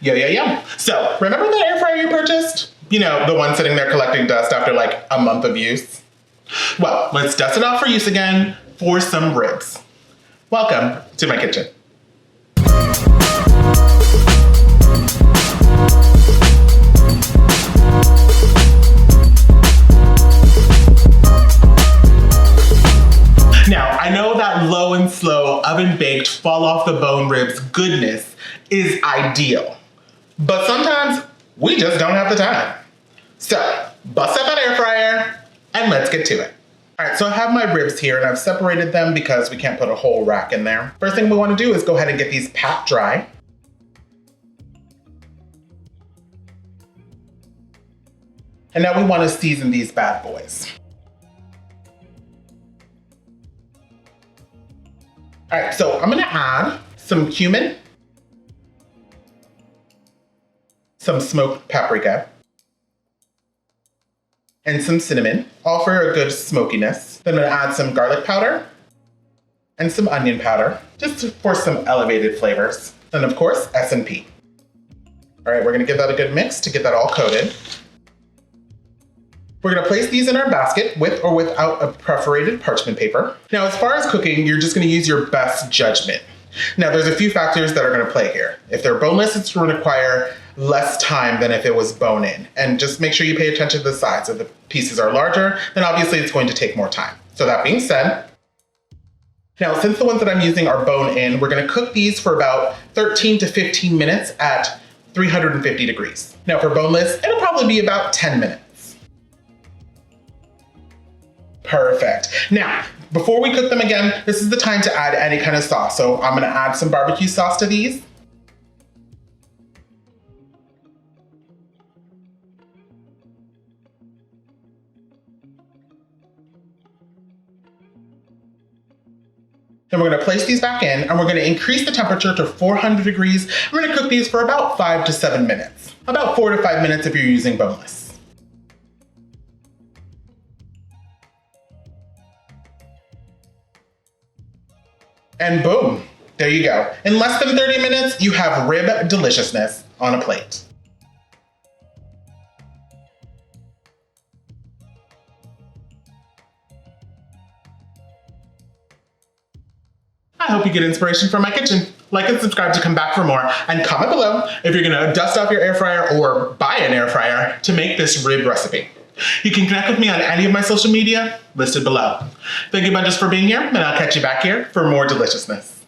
Yeah. So, remember that air fryer you purchased? You know, the one sitting there collecting dust after like a month of use? Well, let's dust it off for use again for some ribs. Welcome to my kitchen. Now, I know that low and slow, oven-baked, fall-off-the-bone ribs goodness is ideal. But sometimes we just don't have the time. So, bust up that air fryer and let's get to it. All right, so I have my ribs here and I've separated them because we can't put a whole rack in there. First thing we want to do is go ahead and get these pat dry. And now we want to season these bad boys. All right, so I'm gonna add some cumin, some smoked paprika, and some cinnamon, all for a good smokiness. Then I'm gonna add some garlic powder and some onion powder, just for some elevated flavors. And of course, S&P. All right, we're gonna give that a good mix to get that all coated. We're gonna place these in our basket with or without a perforated parchment paper. Now, as far as cooking, you're just gonna use your best judgment. Now, there's a few factors that are gonna play here. If they're boneless, it's gonna require less time than if it was bone-in. And just make sure you pay attention to the size. If the pieces are larger, then obviously it's going to take more time. So that being said, now since the ones that I'm using are bone-in, we're gonna cook these for about 13 to 15 minutes at 350 degrees. Now for boneless, it'll probably be about 10 minutes. Perfect. Now, before we cook them again, this is the time to add any kind of sauce. So I'm gonna add some barbecue sauce to these. Then we're gonna place these back in and we're gonna increase the temperature to 400 degrees. We're gonna cook these for about 5 to 7 minutes. About 4 to 5 minutes if you're using boneless. And boom, there you go. In less than 30 minutes, you have rib deliciousness on a plate. I hope you get inspiration from my kitchen. Like and subscribe to come back for more, and comment below if you're gonna dust off your air fryer or buy an air fryer to make this rib recipe. You can connect with me on any of my social media listed below. Thank you bunches for being here, and I'll catch you back here for more deliciousness.